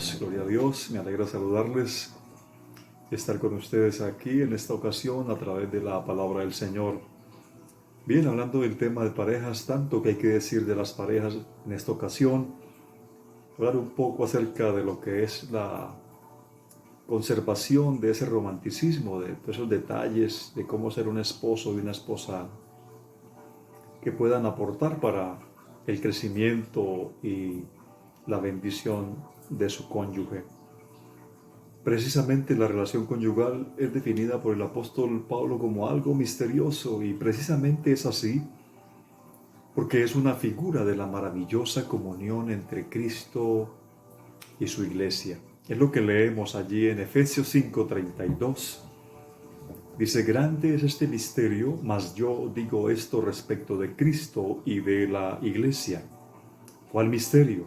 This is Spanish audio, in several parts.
hermanos, gloria a Dios, me alegra saludarles y estar con ustedes aquí en esta ocasión a través de la palabra del Señor. Bien, hablando del tema de parejas, tanto que hay que decir de las parejas en esta ocasión, hablar un poco acerca de lo que es la conservación de ese romanticismo, de todos esos detalles de cómo ser un esposo y una esposa que puedan aportar para el crecimiento y la bendición de su cónyuge. Precisamente la relación conyugal es definida por el apóstol Pablo como algo misterioso, y precisamente es así porque es una figura de la maravillosa comunión entre Cristo y su iglesia. Es lo que leemos allí en Efesios 5:32. Dice: grande es este misterio, mas yo digo esto respecto de Cristo y de la iglesia. ¿Cuál misterio?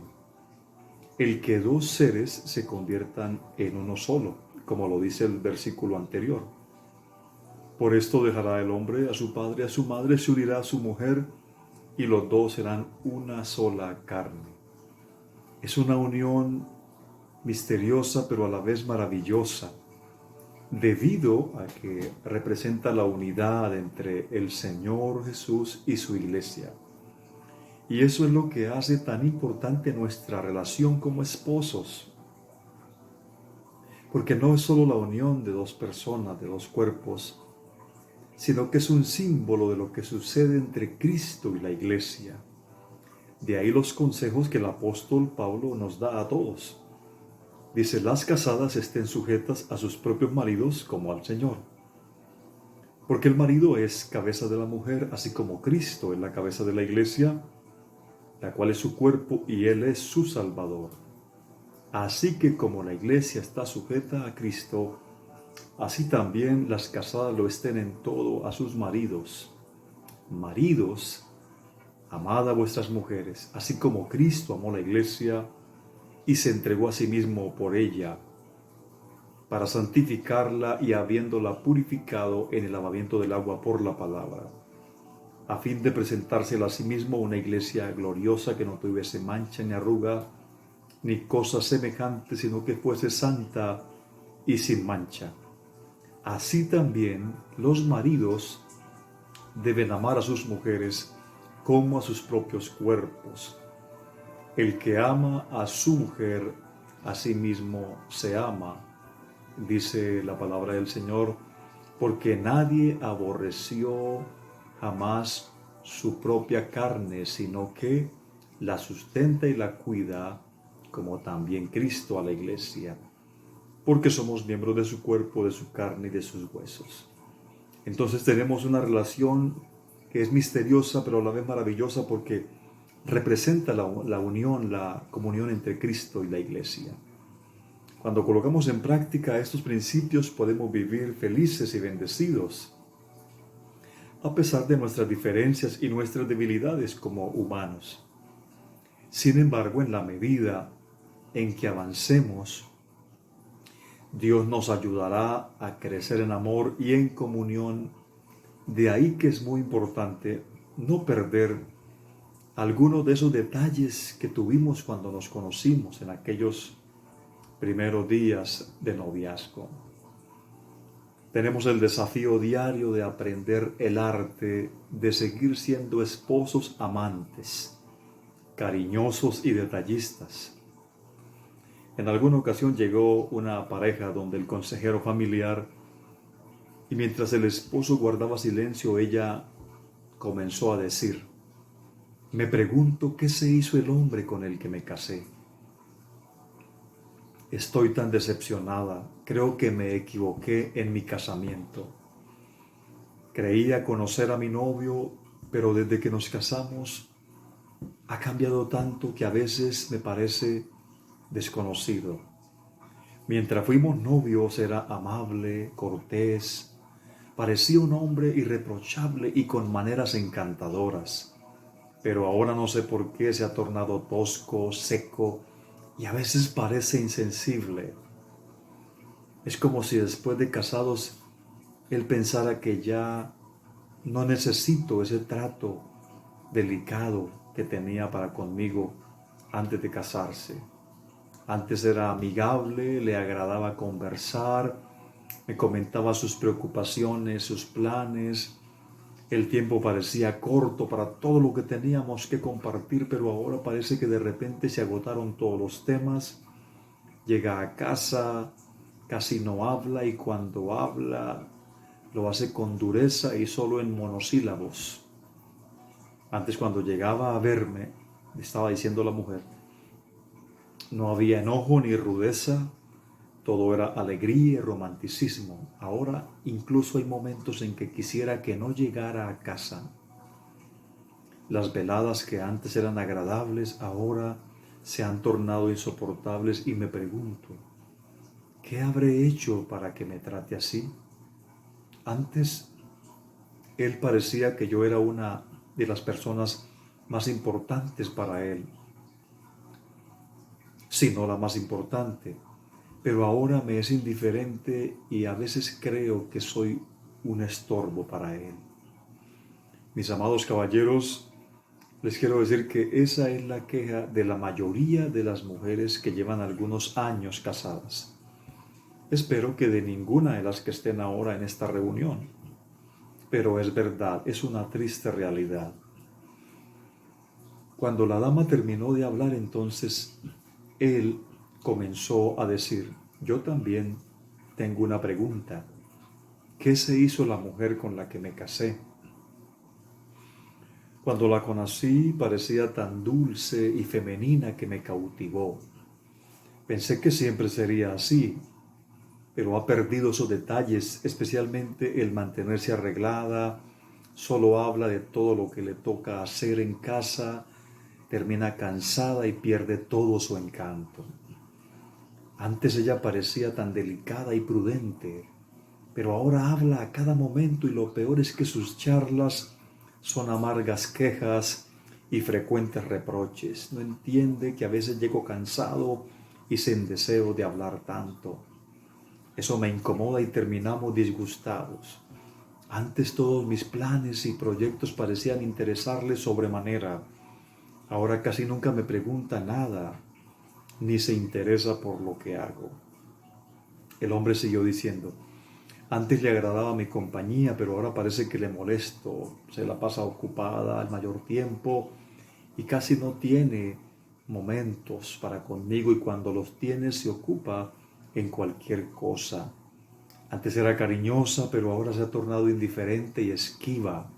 El que dos seres se conviertan en uno solo, como lo dice el versículo anterior. Por esto dejará el hombre a su padre y a su madre, se unirá a su mujer, y los dos serán una sola carne. Es una unión misteriosa, pero a la vez maravillosa, debido a que representa la unidad entre el Señor Jesús y su iglesia. Y eso es lo que hace tan importante nuestra relación como esposos. Porque no es solo la unión de dos personas, de dos cuerpos, sino que es un símbolo de lo que sucede entre Cristo y la iglesia. De ahí los consejos que el apóstol Pablo nos da a todos. Dice: las casadas estén sujetas a sus propios maridos como al Señor. Porque el marido es cabeza de la mujer, así como Cristo es la cabeza de la iglesia, la cual es su cuerpo y Él es su Salvador. Así que como la iglesia está sujeta a Cristo, así también las casadas lo estén en todo a sus maridos. Maridos, amad a vuestras mujeres, así como Cristo amó la iglesia y se entregó a sí mismo por ella, para santificarla y habiéndola purificado en el lavamiento del agua por la palabra, a fin de presentársela a sí mismo una iglesia gloriosa, que no tuviese mancha ni arruga, ni cosa semejante, sino que fuese santa y sin mancha. Así también los maridos deben amar a sus mujeres como a sus propios cuerpos. El que ama a su mujer, a sí mismo se ama, dice la palabra del Señor, porque nadie aborreció jamás su propia carne, sino que la sustenta y la cuida, como también Cristo a la iglesia, porque somos miembros de su cuerpo, de su carne y de sus huesos. Entonces tenemos una relación que es misteriosa, pero a la vez maravillosa, porque representa la unión, la comunión entre Cristo y la iglesia. Cuando colocamos en práctica estos principios, podemos vivir felices y bendecidos, a pesar de nuestras diferencias y nuestras debilidades como humanos. Sin embargo, en la medida en que avancemos, Dios nos ayudará a crecer en amor y en comunión. De ahí que es muy importante no perder algunos de esos detalles que tuvimos cuando nos conocimos en aquellos primeros días de noviazgo. Tenemos el desafío diario de aprender el arte de seguir siendo esposos amantes, cariñosos y detallistas. En alguna ocasión llegó una pareja donde el consejero familiar, y mientras el esposo guardaba silencio, ella comenzó a decir: me pregunto qué se hizo el hombre con el que me casé. Estoy tan decepcionada, creo que me equivoqué en mi casamiento. Creía conocer a mi novio, pero desde que nos casamos ha cambiado tanto que a veces me parece desconocido. Mientras fuimos novios era amable, cortés, parecía un hombre irreprochable y con maneras encantadoras. Pero ahora no sé por qué se ha tornado tosco, seco y a veces parece insensible. Es como si después de casados él pensara que ya no necesito ese trato delicado que tenía para conmigo antes de casarse. Antes era amigable, le agradaba conversar, me comentaba sus preocupaciones, sus planes. El tiempo parecía corto para todo lo que teníamos que compartir, pero ahora parece que de repente se agotaron todos los temas. Llega a casa, casi no habla y cuando habla lo hace con dureza y solo en monosílabos. Antes, cuando llegaba a verme, me estaba diciendo la mujer, no había enojo ni rudeza, todo era alegría y romanticismo. Ahora incluso hay momentos en que quisiera que no llegara a casa. Las veladas que antes eran agradables ahora se han tornado insoportables y me pregunto, ¿qué habré hecho para que me trate así? Antes él parecía que yo era una de las personas más importantes para él, si no la más importante, pero ahora me es indiferente y a veces creo que soy un estorbo para él. Mis amados caballeros, les quiero decir que esa es la queja de la mayoría de las mujeres que llevan algunos años casadas. Espero que de ninguna de las que estén ahora en esta reunión, pero es verdad, es una triste realidad. Cuando la dama terminó de hablar, entonces él comenzó a decir, yo también tengo una pregunta. ¿Qué se hizo la mujer con la que me casé? Cuando la conocí parecía tan dulce y femenina que me cautivó. Pensé que siempre sería así, pero ha perdido esos detalles, especialmente el mantenerse arreglada, solo habla de todo lo que le toca hacer en casa, termina cansada y pierde todo su encanto. Antes ella parecía tan delicada y prudente, pero ahora habla a cada momento y lo peor es que sus charlas son amargas quejas y frecuentes reproches. No entiende que a veces llego cansado y sin deseo de hablar tanto. Eso me incomoda y terminamos disgustados. Antes todos mis planes y proyectos parecían interesarle sobremanera. Ahora casi nunca me pregunta nada, ni se interesa por lo que hago. El hombre siguió diciendo, antes le agradaba mi compañía, pero ahora parece que le molesto. Se la pasa ocupada el mayor tiempo y casi no tiene momentos para conmigo y cuando los tiene se ocupa en cualquier cosa. Antes era cariñosa, pero ahora se ha tornado indiferente y esquiva.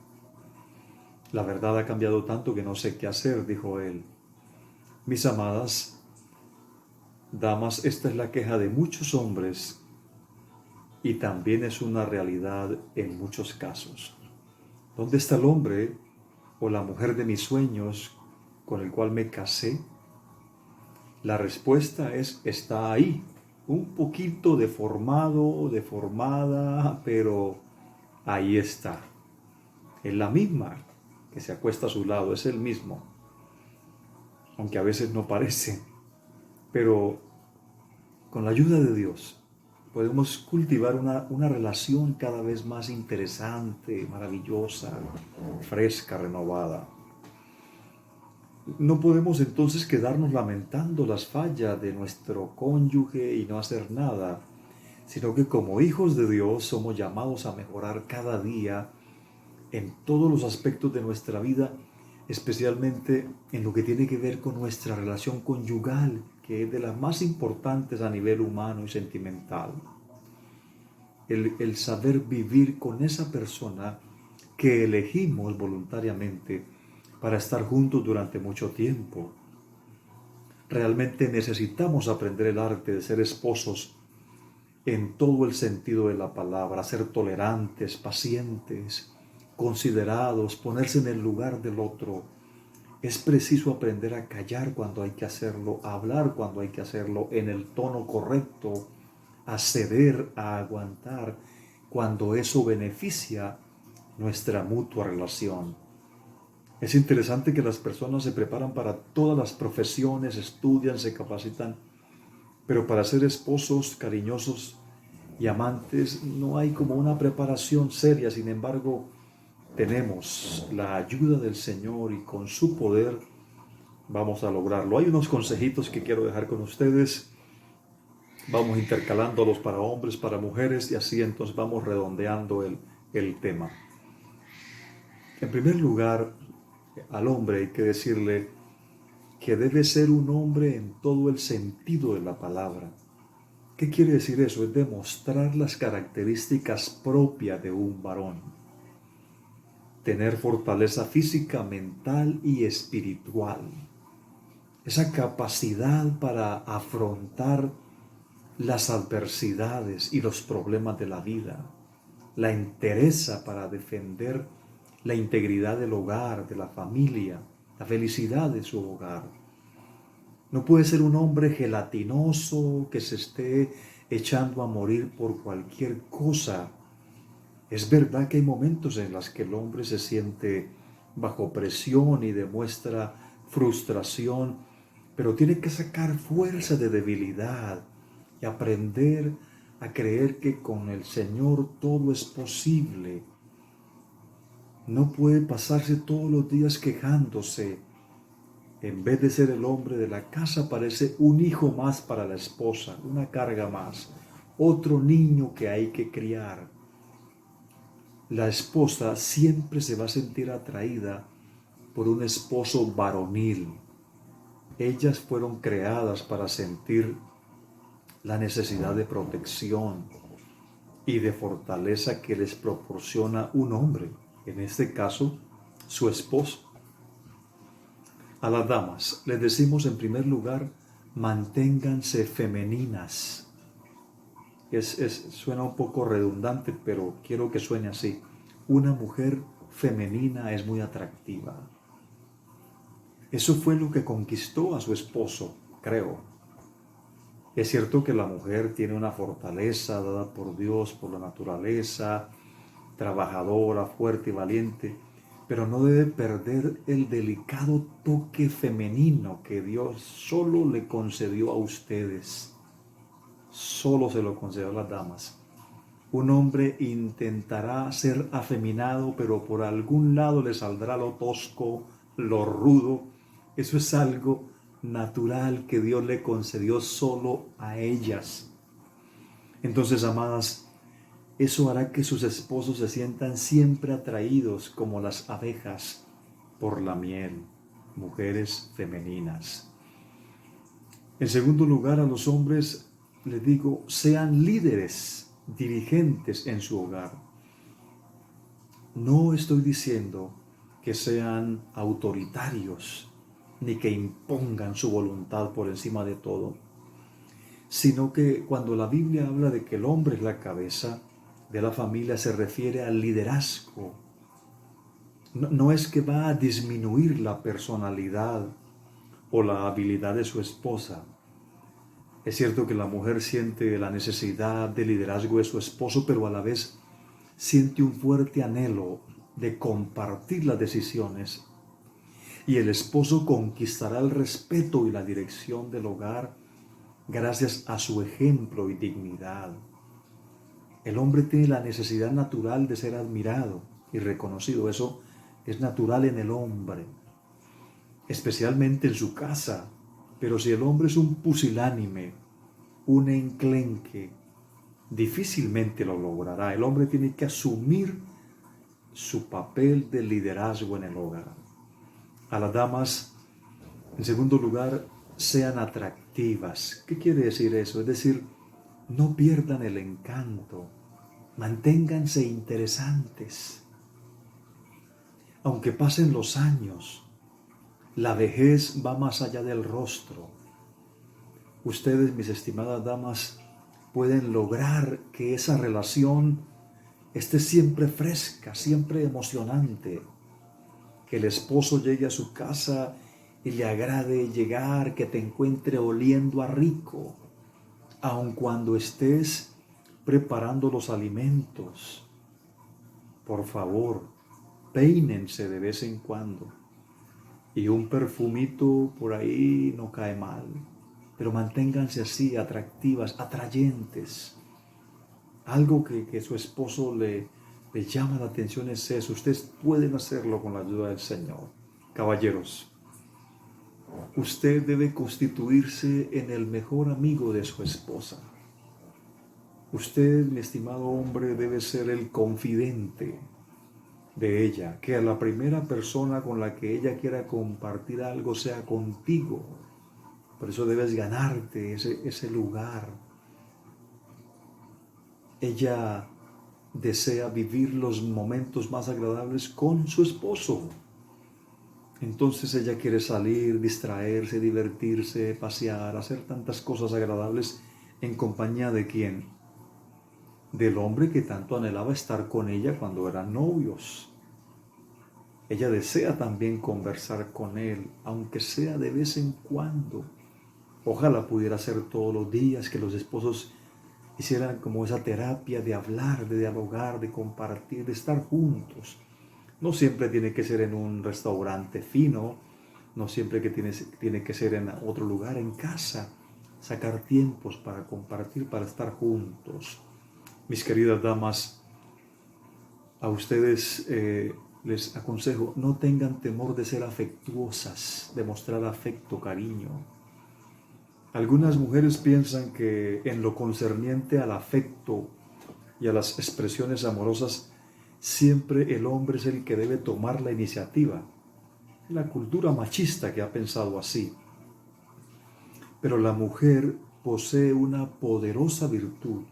La verdad ha cambiado tanto que no sé qué hacer, dijo él. Mis amadas damas, esta es la queja de muchos hombres y también es una realidad en muchos casos. ¿Dónde está el hombre o la mujer de mis sueños con el cual me casé? La respuesta es, está ahí, un poquito deformado, deformada, pero ahí está. Es la misma que se acuesta a su lado, es el mismo, aunque a veces no parece, pero con la ayuda de Dios podemos cultivar una relación cada vez más interesante, maravillosa, fresca, renovada. No podemos entonces quedarnos lamentando las fallas de nuestro cónyuge y no hacer nada, sino que como hijos de Dios somos llamados a mejorar cada día en todos los aspectos de nuestra vida, especialmente en lo que tiene que ver con nuestra relación conyugal, que es de las más importantes a nivel humano y sentimental. El saber vivir con esa persona que elegimos voluntariamente para estar juntos durante mucho tiempo. Realmente necesitamos aprender el arte de ser esposos en todo el sentido de la palabra, ser tolerantes, pacientes, considerados, ponerse en el lugar del otro. Es preciso aprender a callar cuando hay que hacerlo, a hablar cuando hay que hacerlo, en el tono correcto, a ceder, a aguantar, cuando eso beneficia nuestra mutua relación. Es interesante que las personas se preparan para todas las profesiones, estudian, se capacitan, pero para ser esposos cariñosos y amantes no hay como una preparación seria. Sin embargo, tenemos la ayuda del Señor y con su poder vamos a lograrlo. Hay unos consejitos que quiero dejar con ustedes. Vamos intercalándolos para hombres, para mujeres y así entonces vamos redondeando el tema. En primer lugar, al hombre hay que decirle que debe ser un hombre en todo el sentido de la palabra. ¿Qué quiere decir eso? Es demostrar las características propias de un varón. Tener fortaleza física, mental y espiritual. Esa capacidad para afrontar las adversidades y los problemas de la vida. La entereza para defender la integridad del hogar, de la familia, la felicidad de su hogar. No puede ser un hombre gelatinoso que se esté echando a morir por cualquier cosa. Es verdad que hay momentos en los que el hombre se siente bajo presión y demuestra frustración, pero tiene que sacar fuerza de debilidad y aprender a creer que con el Señor todo es posible. No puede pasarse todos los días quejándose. En vez de ser el hombre de la casa, parece un hijo más para la esposa, una carga más, otro niño que hay que criar. La esposa siempre se va a sentir atraída por un esposo varonil. Ellas fueron creadas para sentir la necesidad de protección y de fortaleza que les proporciona un hombre, en este caso, su esposo. A las damas les decimos en primer lugar, manténganse femeninas. Suena un poco redundante, pero quiero que suene así. Una mujer femenina es muy atractiva. Eso fue lo que conquistó a su esposo, creo. Es cierto que la mujer tiene una fortaleza dada por Dios, por la naturaleza, trabajadora, fuerte y valiente, pero no debe perder el delicado toque femenino que Dios solo le concedió a ustedes. Solo se lo concedió a las damas. Un hombre intentará ser afeminado, pero por algún lado le saldrá lo tosco, lo rudo. Eso es algo natural que Dios le concedió solo a ellas. Entonces, amadas, eso hará que sus esposos se sientan siempre atraídos como las abejas por la miel, mujeres femeninas. En segundo lugar, a los hombres les digo, sean líderes, dirigentes en su hogar. No estoy diciendo que sean autoritarios, ni que impongan su voluntad por encima de todo, sino que cuando la Biblia habla de que el hombre es la cabeza de la familia, se refiere al liderazgo. No es que va a disminuir la personalidad o la habilidad de su esposa. Es cierto que la mujer siente la necesidad de liderazgo de su esposo, pero a la vez siente un fuerte anhelo de compartir las decisiones. Y el esposo conquistará el respeto y la dirección del hogar gracias a su ejemplo y dignidad. El hombre tiene la necesidad natural de ser admirado y reconocido. Eso es natural en el hombre, especialmente en su casa. Pero si el hombre es un pusilánime, un enclenque, difícilmente lo logrará. El hombre tiene que asumir su papel de liderazgo en el hogar. A las damas, en segundo lugar, sean atractivas. ¿Qué quiere decir eso? Es decir, no pierdan el encanto, manténganse interesantes. Aunque pasen los años, la vejez va más allá del rostro. Ustedes, mis estimadas damas, pueden lograr que esa relación esté siempre fresca, siempre emocionante. Que el esposo llegue a su casa y le agrade llegar, que te encuentre oliendo a rico, aun cuando estés preparando los alimentos. Por favor, peínense de vez en cuando. Y un perfumito por ahí no cae mal. Pero manténganse así, atractivas, atrayentes. Algo que su esposo le llama la atención es eso. Ustedes pueden hacerlo con la ayuda del Señor. Caballeros, usted debe constituirse en el mejor amigo de su esposa. Usted, mi estimado hombre, debe ser el confidente de ella, que a la primera persona con la que ella quiera compartir algo sea contigo. Por eso debes ganarte ese lugar. Ella desea vivir los momentos más agradables con su esposo. Entonces ella quiere salir, distraerse, divertirse, pasear, hacer tantas cosas agradables en compañía de ¿quién? Del hombre que tanto anhelaba estar con ella cuando eran novios. Ella desea también conversar con él, aunque sea de vez en cuando. Ojalá pudiera ser todos los días, que los esposos hicieran como esa terapia de hablar, de dialogar, de compartir, de estar juntos. No siempre tiene que ser en un restaurante fino, no siempre tiene que ser en otro lugar, en casa. Sacar tiempos para compartir, para estar juntos. Mis queridas damas, a ustedes les aconsejo, no tengan temor de ser afectuosas, de mostrar afecto, cariño. Algunas mujeres piensan que en lo concerniente al afecto y a las expresiones amorosas, siempre el hombre es el que debe tomar la iniciativa. La cultura machista que ha pensado así. Pero la mujer posee una poderosa virtud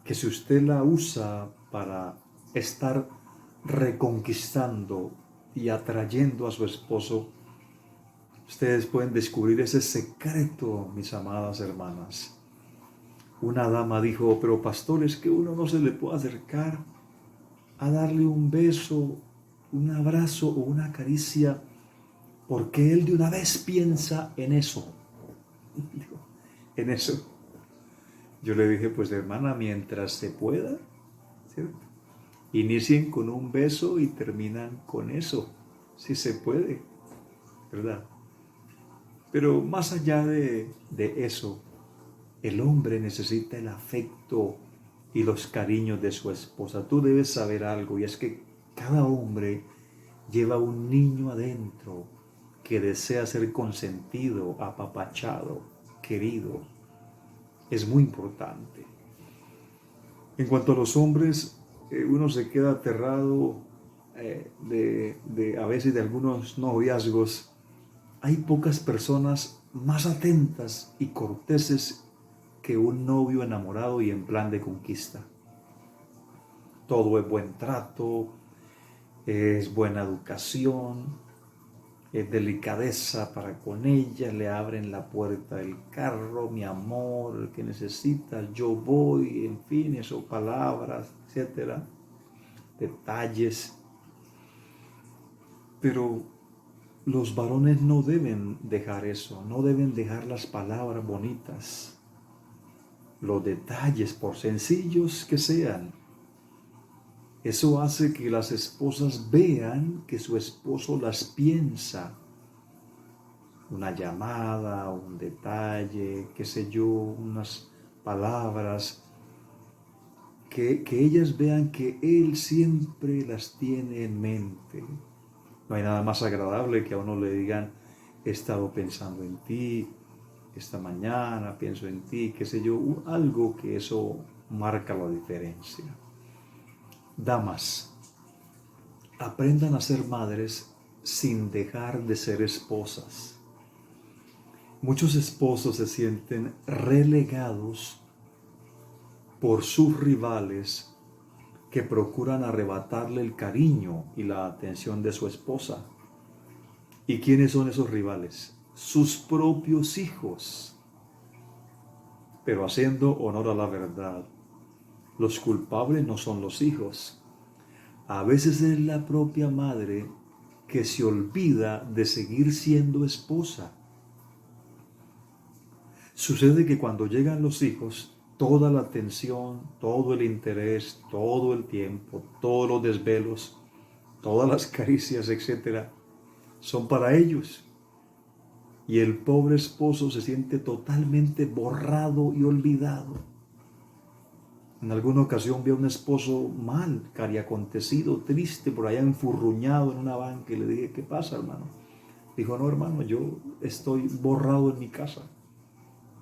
que si usted la usa para estar reconquistando y atrayendo a su esposo, ustedes pueden descubrir ese secreto, mis amadas hermanas. Una dama dijo, pero pastor, es que uno no se le puede acercar a darle un beso, un abrazo o una caricia, porque él de una vez piensa en eso. En eso. Yo le dije, pues hermana, mientras se pueda, ¿cierto? Inicien con un beso y terminan con eso, si se puede, ¿verdad? Pero más allá de eso, el hombre necesita el afecto y los cariños de su esposa. Tú debes saber algo, y es que cada hombre lleva un niño adentro que desea ser consentido, apapachado, querido. Es muy importante. En cuanto a los hombres, uno se queda aterrado a veces de algunos noviazgos. Hay pocas personas más atentas y corteses que un novio enamorado y en plan de conquista. Todo es buen trato, es buena educación, es delicadeza para con ella, le abren la puerta del carro, mi amor, ¿qué necesitas? Yo voy, en fin, eso, palabras, etcétera, detalles. Pero los varones no deben dejar eso, no deben dejar las palabras bonitas, los detalles, por sencillos que sean. Eso hace que las esposas vean que su esposo las piensa. Una llamada, un detalle, qué sé yo, unas palabras, que ellas vean que él siempre las tiene en mente. No hay nada más agradable que a uno le digan, he estado pensando en ti, esta mañana pienso en ti, qué sé yo, algo que eso marca la diferencia. Damas, aprendan a ser madres sin dejar de ser esposas. Muchos esposos se sienten relegados por sus rivales que procuran arrebatarle el cariño y la atención de su esposa. ¿Y quiénes son esos rivales? Sus propios hijos. Pero haciendo honor a la verdad, los culpables no son los hijos. A veces es la propia madre que se olvida de seguir siendo esposa. Sucede que cuando llegan los hijos, toda la atención, todo el interés, todo el tiempo, todos los desvelos, todas las caricias, etc., son para ellos. Y el pobre esposo se siente totalmente borrado y olvidado. En alguna ocasión vi a un esposo mal, cariacontecido, triste, por allá enfurruñado en una banca, y le dije, ¿qué pasa, hermano? Dijo, no hermano, yo estoy borrado en mi casa.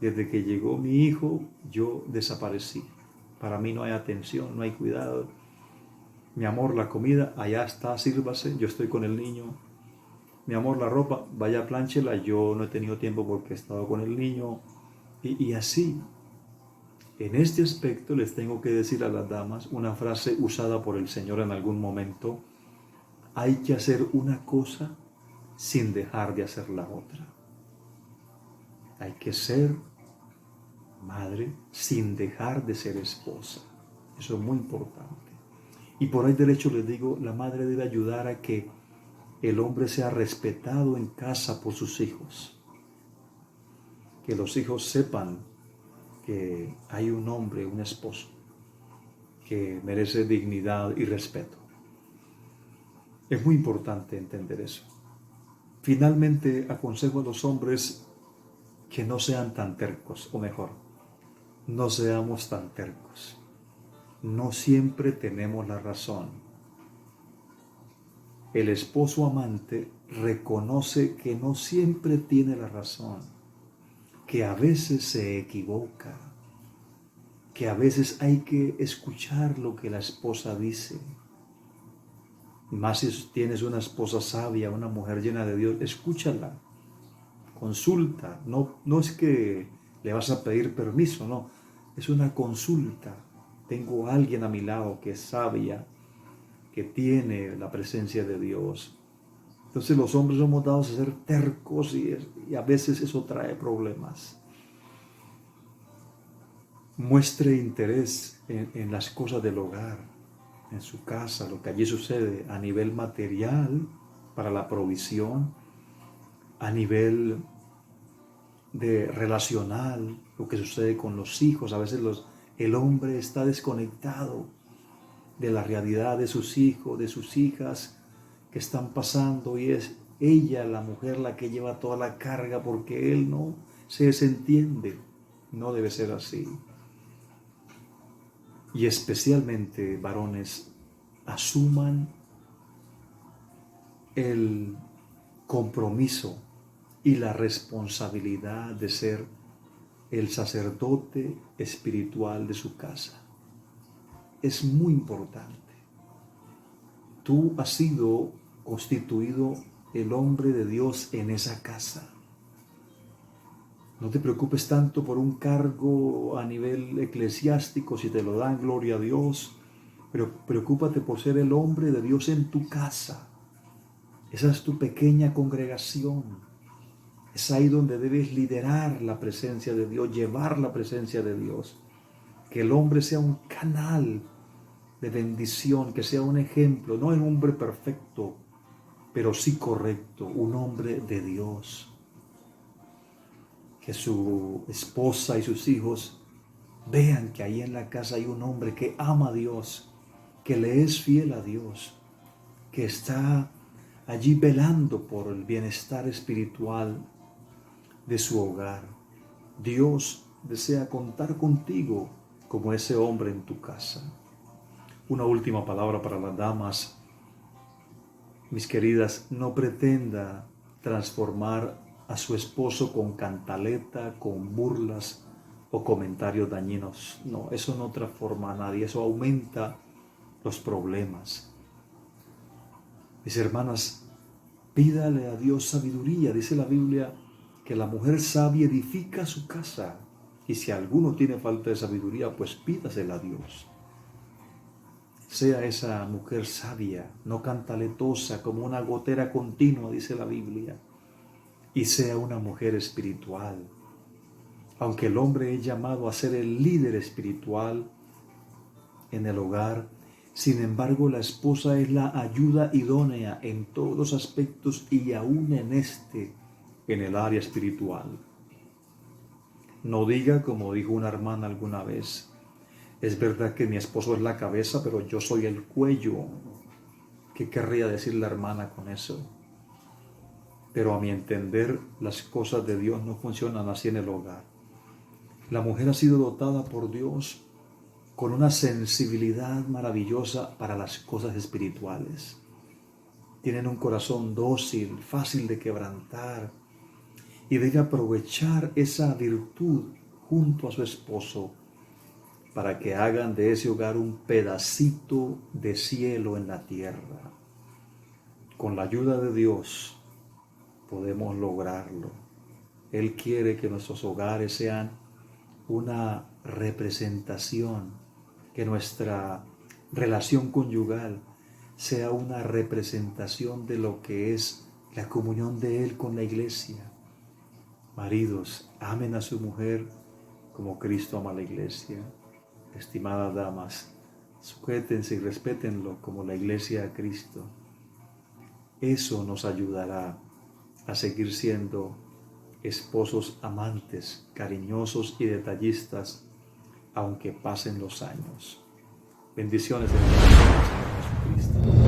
Desde que llegó mi hijo, yo desaparecí. Para mí no hay atención, no hay cuidado. Mi amor, la comida, allá está, sírvase, yo estoy con el niño. Mi amor, la ropa, vaya plánchela, yo no he tenido tiempo porque he estado con el niño. Y así, en este aspecto les tengo que decir a las damas una frase usada por el Señor en algún momento. Hay que hacer una cosa sin dejar de hacer la otra. Hay que ser madre sin dejar de ser esposa. Eso es muy importante. Y por ahí derecho les digo, la madre debe ayudar a que el hombre sea respetado en casa por sus hijos. Que los hijos sepan que hay un hombre, un esposo, que merece dignidad y respeto. Es muy importante entender eso. Finalmente, aconsejo a los hombres que no sean tan tercos, o mejor, no seamos tan tercos. No siempre tenemos la razón. El esposo amante reconoce que no siempre tiene la razón, que a veces se equivoca, que a veces hay que escuchar lo que la esposa dice. Más si tienes una esposa sabia, una mujer llena de Dios, escúchala, consulta. No es que le vas a pedir permiso, no, es una consulta. Tengo a alguien a mi lado que es sabia, que tiene la presencia de Dios. Entonces los hombres somos dados a ser tercos y a veces eso trae problemas. Muestre interés en las cosas del hogar, en su casa, lo que allí sucede a nivel material, para la provisión, a nivel de relacional, lo que sucede con los hijos. A veces el hombre está desconectado de la realidad de sus hijos, de sus hijas que están pasando, y es ella, la mujer, la que lleva toda la carga porque él no se desentiende. No debe ser así. Y especialmente, varones, asuman el compromiso y la responsabilidad de ser el sacerdote espiritual de su casa. Es muy importante. Tú has sido constituido el hombre de Dios en esa casa. No te preocupes tanto por un cargo a nivel eclesiástico, si te lo dan, gloria a Dios, pero preocúpate por ser el hombre de Dios en tu casa. Esa es tu pequeña congregación. Es ahí donde debes liderar la presencia de Dios, llevar la presencia de Dios. Que el hombre sea un canal de bendición, que sea un ejemplo, no un hombre perfecto, pero sí correcto, un hombre de Dios. Que su esposa y sus hijos vean que ahí en la casa hay un hombre que ama a Dios, que le es fiel a Dios, que está allí velando por el bienestar espiritual de su hogar. Dios desea contar contigo como ese hombre en tu casa. Una última palabra para las damas. Mis queridas, no pretenda transformar a su esposo con cantaleta, con burlas o comentarios dañinos. No, eso no transforma a nadie, eso aumenta los problemas. Mis hermanas, pídale a Dios sabiduría. Dice la Biblia que la mujer sabia edifica su casa. Y si alguno tiene falta de sabiduría, pues pídasela a Dios. Sea esa mujer sabia, no cantaletosa, como una gotera continua, dice la Biblia. Y sea una mujer espiritual. Aunque el hombre es llamado a ser el líder espiritual en el hogar, sin embargo la esposa es la ayuda idónea en todos los aspectos y aún en el área espiritual. No diga como dijo una hermana alguna vez, es verdad que mi esposo es la cabeza, pero yo soy el cuello. ¿Qué querría decir la hermana con eso? Pero a mi entender, las cosas de Dios no funcionan así en el hogar. La mujer ha sido dotada por Dios con una sensibilidad maravillosa para las cosas espirituales. tienen un corazón dócil, fácil de quebrantar, y debe aprovechar esa virtud junto a su esposo para que hagan de ese hogar un pedacito de cielo en la tierra. Con la ayuda de Dios podemos lograrlo. Él quiere que nuestros hogares sean una representación, que nuestra relación conyugal sea una representación de lo que es la comunión de Él con la iglesia. Maridos, amen a su mujer como Cristo ama a la iglesia. Estimadas damas, sujétense y respétenlo como la iglesia a Cristo. Eso nos ayudará a seguir siendo esposos amantes, cariñosos y detallistas, aunque pasen los años. Bendiciones en el nombre del Señor Jesucristo.